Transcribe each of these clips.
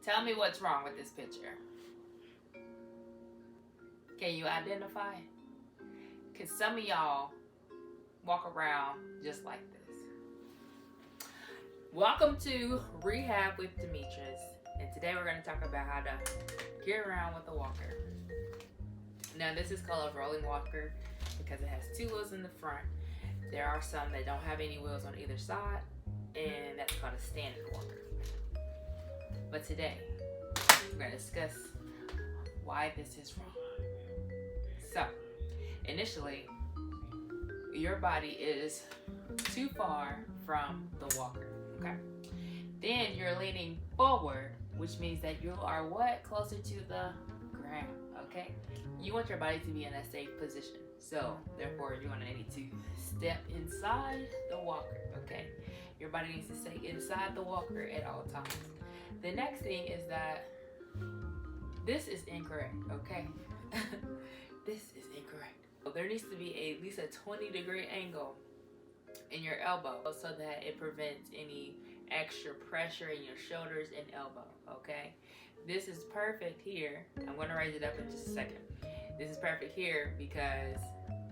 Tell me what's wrong with this picture. Can you identify it? Because some of y'all walk around just like this. Welcome to Rehab with Demetrius. And today we're going to talk about how to get around with a walker. Now this is called a rolling walker because it has two wheels in the front. There are some that don't have any wheels on either side, and that's called a standard walker. But today, we're going to discuss why this is wrong. So, initially, your body is too far from the walker, okay? Then you're leaning forward, which means that you are what? Closer to the ground, okay? You want your body to be in a safe position. So, therefore, you're going to need to step inside the walker, okay? Your body needs to stay inside the walker at all times. The next thing is that this is incorrect, okay? This is incorrect. There needs to be at least a 20-degree angle in your elbow so that it prevents any extra pressure in your shoulders and elbow, okay? This is perfect here. I'm going to raise it up in just a second. This is perfect here because,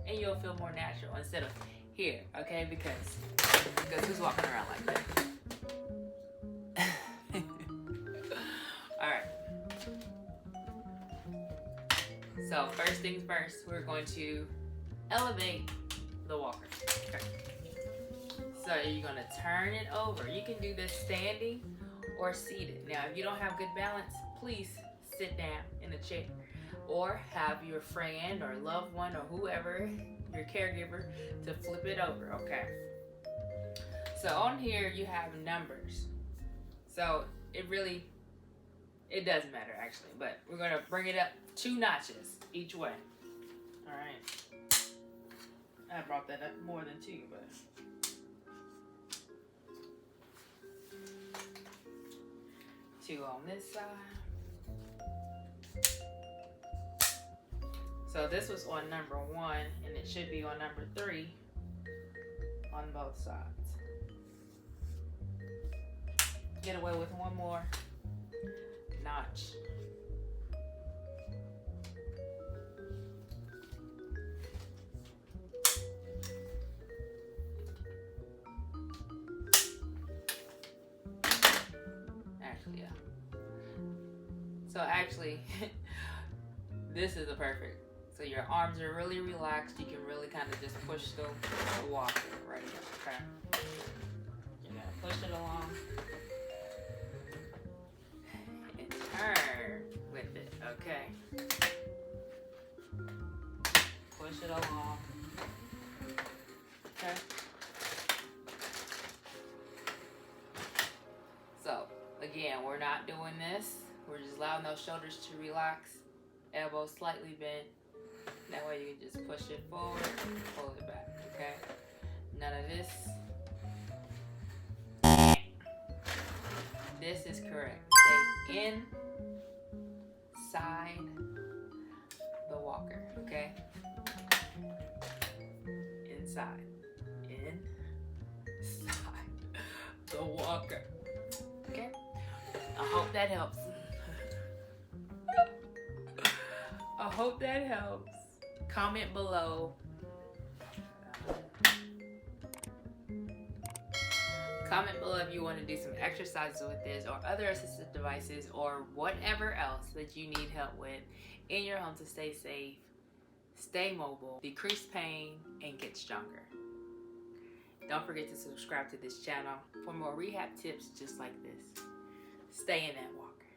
and you'll feel more natural instead of here, okay? Because who's walking around like that? Alright. So first things first, we're going to elevate the walker. Okay. So you're going to turn it over. You can do this standing or seated. Now if you don't have good balance, please sit down in a chair. Or have your friend or loved one or whoever, your caregiver, to flip it over, okay? So on here you have numbers. So it doesn't matter actually, but we're gonna bring it up 2 notches each way. All right. I brought that up more than 2, but. Two on this side. So this was on number 1, and it should be on number 3 on both sides. Get away with one more notch. Actually, yeah. So actually, this is the perfect. So your arms are really relaxed. You can really kind of just push the walker right here, okay? You're gonna push it along and turn with it, okay? Push it along, okay? So again, we're not doing this. We're just allowing those shoulders to relax, elbows slightly bent. That way you can just push it forward and pull it back, okay? None of this. This is correct. Stay inside the walker, okay? Inside the walker, okay? I hope that helps. I hope that helps. Comment below. Comment below if you want to do some exercises with this or other assistive devices or whatever else that you need help with in your home to stay safe, stay mobile, decrease pain, and get stronger. Don't forget to subscribe to this channel for more rehab tips just like this. Stay in that walker.